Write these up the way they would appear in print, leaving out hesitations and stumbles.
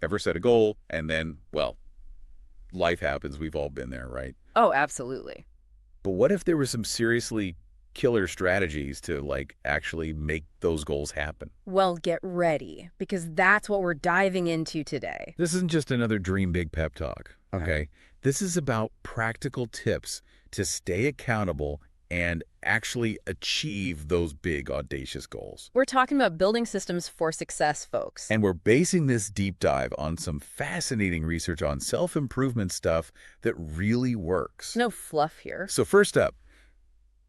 Ever set a goal and then, well, life happens. We've all been there, right? Oh, absolutely. But what if there were some seriously killer strategies to, like, actually make those goals happen? Well, get ready, because that's what we're diving into today. This isn't just another dream big pep talk, Okay. okay? This is about practical tips to stay accountable and actually achieve those big, audacious goals. We're talking about building systems for success, folks. And we're basing this deep dive on some fascinating research on self-improvement stuff that really works. No fluff here. So first up,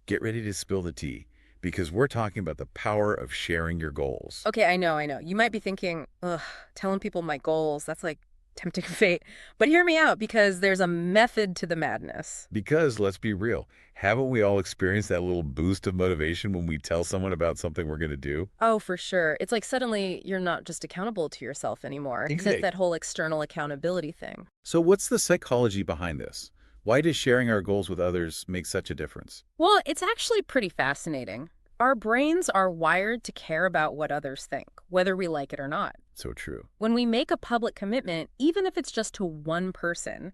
get ready to spill the tea because we're talking about the power of sharing your goals. Okay, I know, I know. You might be thinking, ugh, telling people my goals, that's like tempting fate. But hear me out, because there's a method to the madness. Because let's be real, haven't we all experienced that little boost of motivation when we tell someone about something we're going to do? Oh, for sure. It's like suddenly you're not just accountable to yourself anymore. It's Exactly. that whole external accountability thing. So what's the psychology behind this? Why does sharing our goals with others make such a difference? Well, it's actually pretty fascinating. Our brains are wired to care about what others think, whether we like it or not. So true. When we make a public commitment, even if it's just to one person,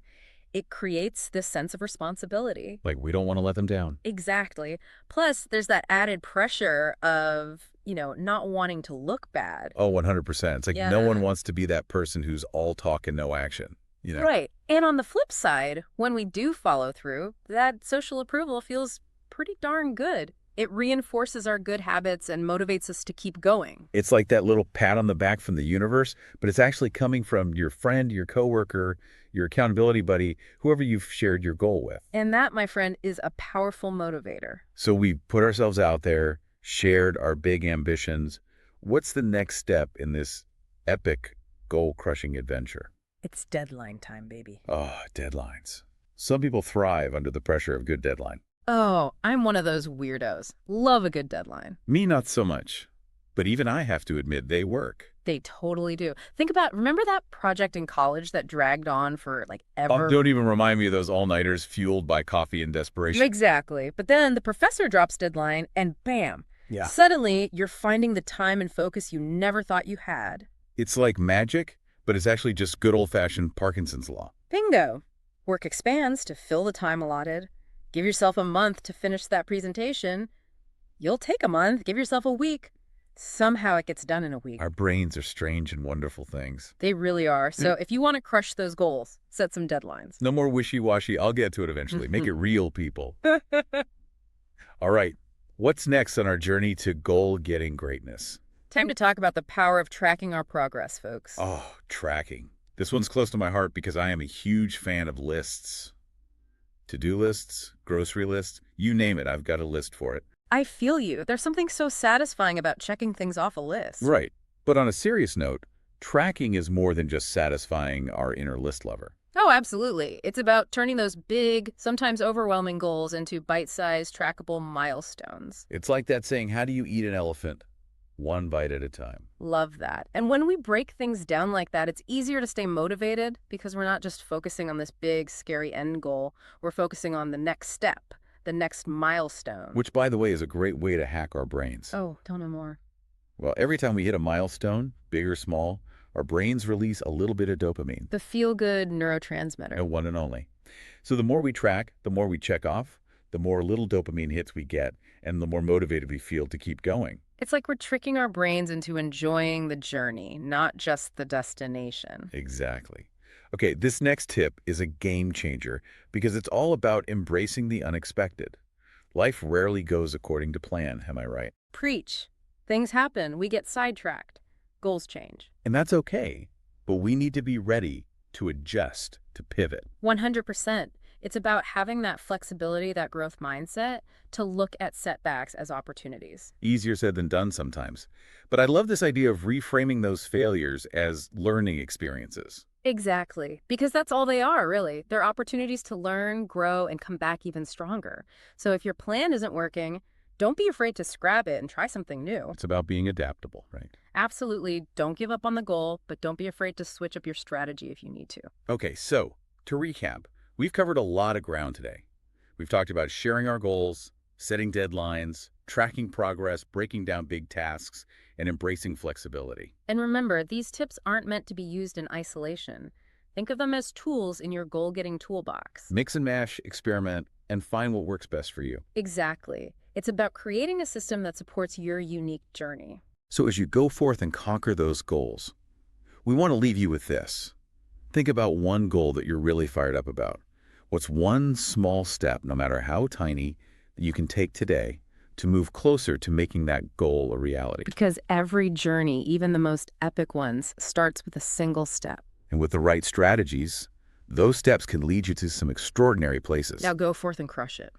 it creates this sense of responsibility. Like we don't want to let them down. Exactly. Plus, there's that added pressure of, not wanting to look bad. Oh, 100%. It's like no one Yeah. wants to be that person who's all talk and no action, you know? Right. And on the flip side, when we do follow through, that social approval feels pretty darn good. It reinforces our good habits and motivates us to keep going. It's like that little pat on the back from the universe, but it's actually coming from your friend, your coworker, your accountability buddy, whoever you've shared your goal with. And that, my friend, is a powerful motivator. So we put ourselves out there, shared our big ambitions. What's the next step in this epic goal-crushing adventure? It's deadline time, baby. Oh, deadlines. Some people thrive under the pressure of good deadline. Oh, I'm one of those weirdos. Love a good deadline. Me, not so much. But even I have to admit they work. They totally do. Remember that project in college that dragged on for like ever? Don't even remind me of those all-nighters fueled by coffee and desperation. Exactly. But then the professor drops deadline and bam, Yeah. suddenly you're finding the time and focus you never thought you had. It's like magic, but it's actually just good old-fashioned Parkinson's law. Bingo. Work expands to fill the time allotted. Give yourself a month to finish that presentation. You'll take a month. Give yourself a week. Somehow it gets done in a week. Our brains are strange and wonderful things. They really are. So if you want to crush those goals, set some deadlines. No more wishy-washy. I'll get to it eventually. Make it real, people. All right. What's next on our journey to goal-getting greatness? Time to talk about the power of tracking our progress, folks. Oh, tracking. This one's close to my heart because I am a huge fan of lists. To-do lists, grocery lists, you name it, I've got a list for it. I feel you. There's something so satisfying about checking things off a list. Right. But on a serious note, tracking is more than just satisfying our inner list lover. Oh, absolutely. It's about turning those big, sometimes overwhelming goals into bite-sized, trackable milestones. It's like that saying, how do you eat an elephant? One bite at a time. Love that. And when we break things down like that, it's easier to stay motivated because we're not just focusing on this big, scary end goal. We're focusing on the next step, the next milestone. Which, by the way, is a great way to hack our brains. Oh, tell me more. Well, every time we hit a milestone, big or small, our brains release a little bit of dopamine. The feel-good neurotransmitter. And one and only. So the more we track, the more we check off, the more little dopamine hits we get, and the more motivated we feel to keep going. It's like we're tricking our brains into enjoying the journey, not just the destination. Exactly. Okay, this next tip is a game changer because it's all about embracing the unexpected. Life rarely goes according to plan, am I right? Preach. Things happen. We get sidetracked. Goals change. And that's okay, but we need to be ready to adjust, to pivot. 100%. It's about having that flexibility, that growth mindset, to look at setbacks as opportunities. Easier said than done sometimes. But I love this idea of reframing those failures as learning experiences. Exactly. Because that's all they are, really. They're opportunities to learn, grow, and come back even stronger. So if your plan isn't working, don't be afraid to scrap it and try something new. It's about being adaptable, right? Absolutely. Don't give up on the goal, but don't be afraid to switch up your strategy if you need to. Okay, so to recap, we've covered a lot of ground today. We've talked about sharing our goals, setting deadlines, tracking progress, breaking down big tasks, and embracing flexibility. And remember, these tips aren't meant to be used in isolation. Think of them as tools in your goal-getting toolbox. Mix and mash, experiment, and find what works best for you. Exactly. It's about creating a system that supports your unique journey. So as you go forth and conquer those goals, we want to leave you with this. Think about one goal that you're really fired up about. What's one small step, no matter how tiny, that you can take today to move closer to making that goal a reality? Because every journey, even the most epic ones, starts with a single step. And with the right strategies, those steps can lead you to some extraordinary places. Now go forth and crush it.